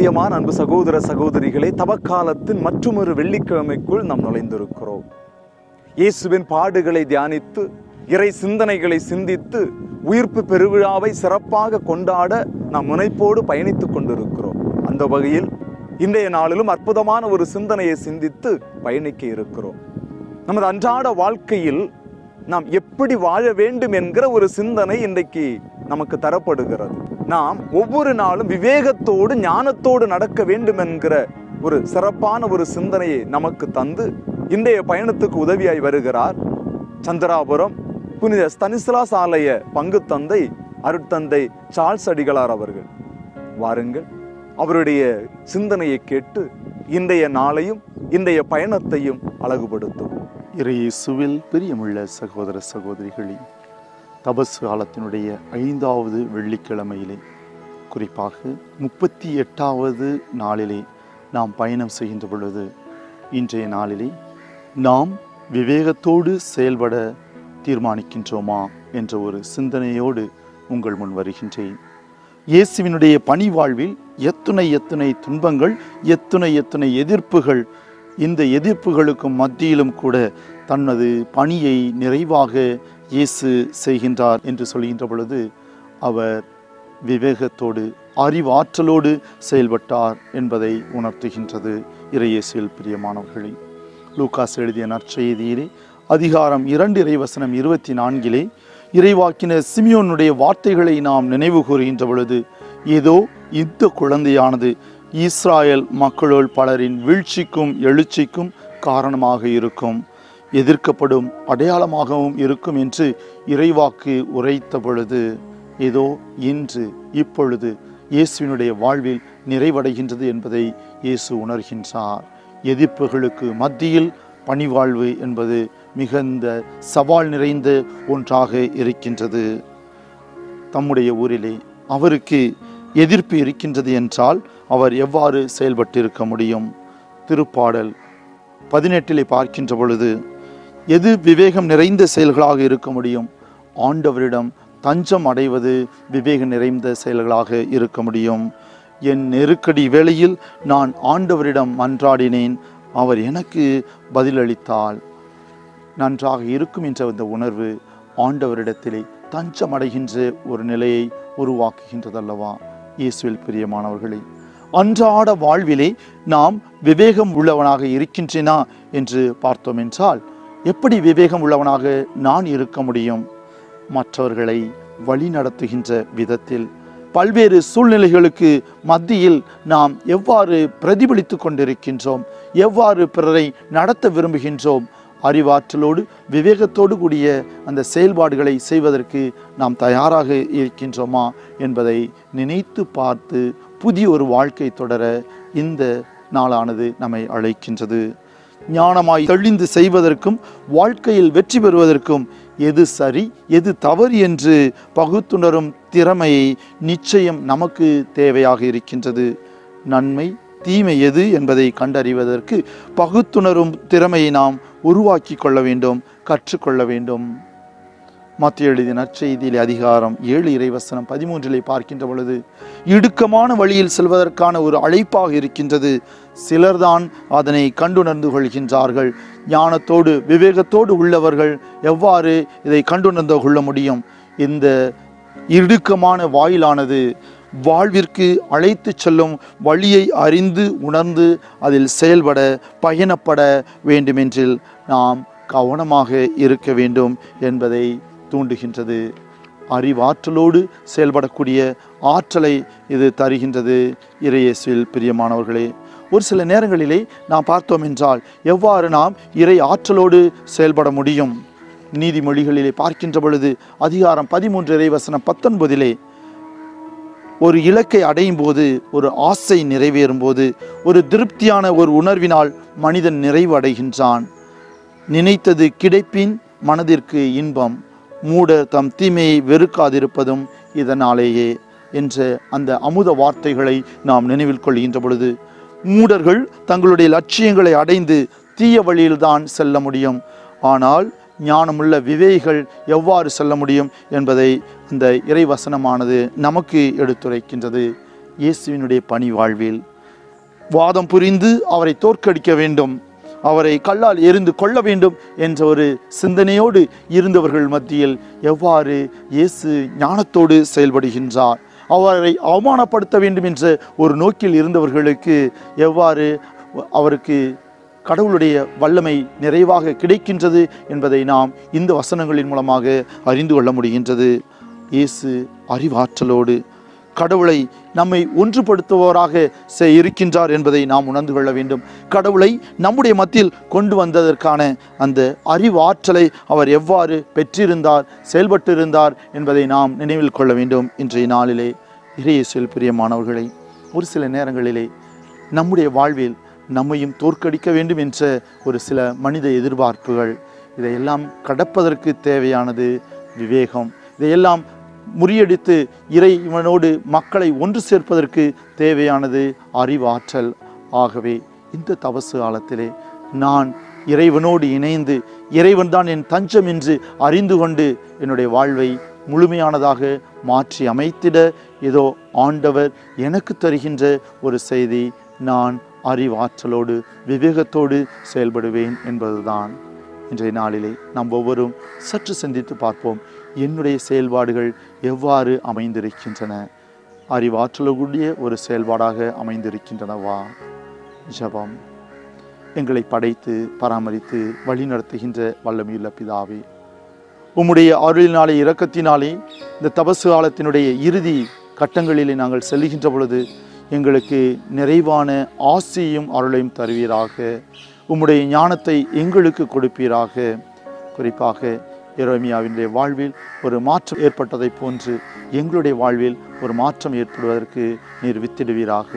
பிரியமான அன்பு சகோதர சகோதரிகளே, தவக்காலத்தின் மற்றொரு வெள்ளிக்கிழமைக்குள் நாம் நுழைந்திருக்கிறோம். இயேசுவின் பாடுகளை தியானித்து இறை சிந்தனைகளை சிந்தித்து உயிர்ப்பு பெருவிழாவை சிறப்பாக கொண்டாட நாம் முனைப்போடு பயணித்துக் கொண்டிருக்கிறோம். அந்த வகையில் இன்றைய நாளிலும் அற்புதமான ஒரு சிந்தனையை சிந்தித்து பயணிக்க இருக்கிறோம். நமது அன்றாட வாழ்க்கையில் நாம் எப்படி வாழ வேண்டும் என்கிற ஒரு சிந்தனை இன்றைக்கு நமக்கு தரப்படுகிறது. நாம் ஒவ்வொரு நாளும் விவேகத்தோடு ஞானத்தோடு நடக்க வேண்டும் என்கிற ஒரு சிறப்பான ஒரு சிந்தனையை நமக்கு தந்து இன்றைய பயணத்துக்கு உதவியாய் வருகிறார் சந்திராபுரம் புனித ஸ்தனிஸ்லாஸ் ஆலய பங்கு தந்தை அருட்தந்தை சார்ல்ஸ் அடிகளார் அவர்கள். வாருங்கள், அவருடைய சிந்தனையை கேட்டு இன்றைய நாளையும் இன்றைய பயணத்தையும் அழகுபடுத்தும். இயேசுவில் பிரியமுள்ள சகோதர சகோதரிகளே, தபசு காலத்தினுடைய 5வது வெள்ளிக்கிழமையிலே, குறிப்பாக 38வது நாளிலே நாம் பயணம் செய்கின்ற பொழுது, இன்றைய நாளிலே நாம் விவேகத்தோடு செயல்பட தீர்மானிக்கின்றோமா என்ற ஒரு சிந்தனையோடு உங்கள் முன் வருகின்றேன். இயேசுவினுடைய பணி வாழ்வில் எத்துணை துன்பங்கள், எத்துணை எதிர்ப்புகள், இந்த எதிர்ப்புகளுக்கு மத்தியிலும் கூட தனது பணியை நிறைவாக இயேசு செய்கின்றார் என்று சொல்கின்ற பொழுது அவர் விவேகத்தோடு அறிவாற்றலோடு செயல்பட்டார் என்பதை உணர்த்துகின்றது. இறையேசுவில் பிரியமானவர்களே, லூகாஸ் எழுதிய நற்செய்தியிலே அதிகாரம் 2 இறைவசனம் 24 இறைவாக்கினர் சிமியோனுடைய வார்த்தைகளை நாம் நினைவு கூறுகின்ற பொழுது, ஏதோ இந்த குழந்தையானது இஸ்ராயல் மக்களுள் பலரின் வீழ்ச்சிக்கும் எழுச்சிக்கும் காரணமாக இருக்கும், எதிர்க்கப்படும் அடையாளமாகவும் இருக்கும் என்று இறைவாக்கு உரைத்த பொழுது, ஏதோ இன்று இப்பொழுது இயேசுவினுடைய வாழ்வில் நிறைவடைகின்றது என்பதை இயேசு உணர்கின்றார். எதிர்ப்புகளுக்கு மத்தியில் பணிவாழ்வு என்பது மிகுந்த சவால் நிறைந்த ஒன்றாக இருக்கின்றது. தம்முடைய ஊரிலே அவருக்கு எதிர்ப்பு இருக்கின்றது என்றால் அவர் எவ்வாறு செயல்பட்டிருக்க முடியும்? திருப்பாடல் 18 பார்க்கின்ற பொழுது, எது விவேகம் நிறைந்த செயல்களாக இருக்க முடியும்? ஆண்டவரிடம் தஞ்சம் அடைவது விவேகம் நிறைந்த செயல்களாக இருக்க முடியும். என் நெருக்கடி வேளையில் நான் ஆண்டவரிடம் மன்றாடினேன், அவர் எனக்கு பதிலளித்தால் நன்றாக இருக்கும் என்ற அந்த உணர்வு ஆண்டவரிடத்திலே தஞ்சம் அடைகின்ற ஒரு நிலையை உருவாக்குகின்றதல்லவா? இயேசுவில் பிரியமானவர்களே, அன்றாட வாழ்விலே நாம் விவேகம் உள்ளவனாக இருக்கின்றேனா என்று பார்த்தோம் என்றால், எப்படி விவேகம் உள்ளவனாக நான் இருக்க முடியும்? மற்றவர்களை வழி நடத்துகின்ற விதத்தில், பல்வேறு சூழ்நிலைகளுக்கு மத்தியில் நாம் எவ்வாறு பிரதிபலித்து கொண்டிருக்கின்றோம், எவ்வாறு பிறரை நடத்த விரும்புகின்றோம், அறிவாற்றலோடு விவேகத்தோடு கூடிய அந்த செயல்பாடுகளை செய்வதற்கு நாம் தயாராக இருக்கின்றோமா என்பதை நினைத்து பார்த்து புதிய ஒரு வாழ்க்கை தொடர இந்த நாளானது நம்மை அழைக்கின்றது. ஞானமாய் தெளிந்து செய்வதற்கும் வாழ்க்கையில் வெற்றி பெறுவதற்கும் எது சரி எது தவறு என்று பகுத்துணரும் திறமையை நிச்சயம் நமக்கு தேவையாக இருக்கின்றது. நன்மை தீமை எது என்பதை கண்டறிவதற்கு பகுத்துணரும் திறமையை நாம் உருவாக்கி கொள்ள வேண்டும், கற்றுக்கொள்ள வேண்டும். மத்திய எழுதிய நற்செய்தியிலே அதிகாரம் 7 இறைவசனம் 13 பார்க்கின்ற பொழுது, இடுக்கமான வழியில் செல்வதற்கான ஒரு அழைப்பாக இருக்கின்றது. சிலர்தான் அதனை கண்டுணர்ந்து கொள்கின்றார்கள். ஞானத்தோடு விவேகத்தோடு உள்ளவர்கள் எவ்வாறு இதை கண்டுணர்ந்து கொள்ள முடியும்? இந்த இடுக்கமான வாயிலானது வாழ்விற்கு அழைத்து செல்லும் வழியை அறிந்து உணர்ந்து அதில் செயல்பட பயணப்பட வேண்டுமென்றில் நாம் கவனமாக இருக்க வேண்டும் என்பதை தூண்டுகின்றது. அறிவாற்றலோடு செயல்படக்கூடிய ஆற்றலை இது தருகின்றது. இறையேசுவில் பிரியமானவர்களே, ஒரு சில நேரங்களிலே நாம் பார்த்தோம் என்றால் எவ்வாறு நாம் இறை ஆற்றலோடு செயல்பட முடியும்? நீதிமொழிகளிலே பார்க்கின்ற பொழுது அதிகாரம் 13 இறைவசனம் 19 ஒரு இலக்கை அடையும் போது, ஒரு ஆசை நிறைவேறும் போது, ஒரு திருப்தியான ஒரு உணர்வினால் மனிதன் நிறைவு அடைகின்றான். நினைத்தது கிடைப்பின் மனதிற்கு இன்பம், மூடர் தம் தீமையை வெறுக்காதிருப்பதும் இதனாலேயே என்ற அந்த அமுத வார்த்தைகளை நாம் நினைவில் கொள்கின்ற பொழுது, மூடர்கள் தங்களுடைய லட்சியங்களை அடைந்து தீய வழியில்தான் செல்ல முடியும். ஆனால் ஞானமுள்ள விவேகிகள் எவ்வாறு செல்ல முடியும் என்பதை இந்த இறைவசனமானது நமக்கு எடுத்துரைக்கின்றது. இயேசுவினுடைய பணி வாழ்வில் வாதம் புரிந்து அவரை தோற்கடிக்க வேண்டும், அவரை கல்லால் எறிந்து கொள்ள வேண்டும் என்ற ஒரு சிந்தனையோடு இருந்தவர்கள் மத்தியில் எவ்வாறு இயேசு ஞானத்தோடு செயல்படுகின்றார், அவரை அவமானப்படுத்த வேண்டும் என்ற ஒரு நோக்கில் இருந்தவர்களுக்கு எவ்வாறு அவருக்கு கடவுளுடைய வல்லமை நிறைவாக கிடைக்கின்றது என்பதை நாம் இந்த வசனங்களின் மூலமாக அறிந்து கொள்ள முடிகின்றது. இயேசு அறிவாற்றலோடு கடவுளை நம்மை ஒன்றுபடுத்துபவராக இருக்கின்றார் என்பதை நாம் உணர்ந்து கொள்ள வேண்டும். கடவுளை நம்முடைய மத்தியில் கொண்டு வந்ததற்கான அந்த அறிவாற்றலை அவர் எவ்வாறு பெற்றிருந்தார், செயல்பட்டிருந்தார் என்பதை நாம் நினைவில் கொள்ள வேண்டும். இன்றைய நாளிலே இறையேசுவில் பிரியமானவர்களை, ஒரு சில நேரங்களிலே நம்முடைய வாழ்வில் நம்மையும் தோற்கடிக்க வேண்டும் என்ற ஒரு சில மனித எதிர்பார்ப்புகள், இதையெல்லாம் கடப்பதற்கு தேவையானது விவேகம். இதையெல்லாம் முறியடித்து இறைவனோடு மக்களை ஒன்று சேர்ப்பதற்கு தேவையானது அறிவாற்றல். ஆகவே இந்த தபசு காலத்திலே நான் இறைவனோடு இணைந்து இறைவன் தான் என் தஞ்சம் என்று அறிந்து கொண்டு என்னுடைய வாழ்வை முழுமையானதாக மாற்றி அமைத்திட இதோ ஆண்டவர் எனக்கு தருகின்ற ஒரு செய்தி, நான் அறிவாற்றலோடு விவேகத்தோடு செயல்படுவேன் என்பதுதான். இன்றைய நாளிலே நாம் ஒவ்வொருவரும் சற்று சிந்தித்து பார்ப்போம், என்னுடைய செயல்பாடுகள் எவ்வாறு அமைந்திருக்கின்றன, அறிவாற்றலுடைய ஒரு செயல்பாடாக அமைந்திருக்கின்றனவா? ஜெபம். எங்களை படைத்து பராமரித்து வழிநடத்துகின்ற வல்லமையுள்ள பிதாவே, உம்முடைய அருளினாலே இரக்கத்தினாலே இந்த தபசு காலத்தினுடைய இறுதி கட்டங்களிலே நாங்கள் செல்கின்ற பொழுது எங்களுக்கு நிறைவான ஆசியையும் அருளையும் தருவீராக. உம்முடைய ஞானத்தை எங்களுக்கு கொடுப்பீராக. குறிப்பாக எரேமியாவினுடைய வாழ்வில் ஒரு மாற்றம் ஏற்பட்டதை போன்று எங்களுடைய வாழ்வில் ஒரு மாற்றம் ஏற்படுவதற்கு நீர் வித்திடுவீராக.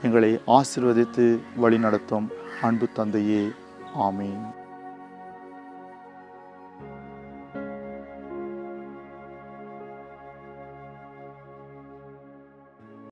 எங்களை ஆசீர்வதித்து வழிநடத்தும் அன்பு தந்தையே, ஆமீன்.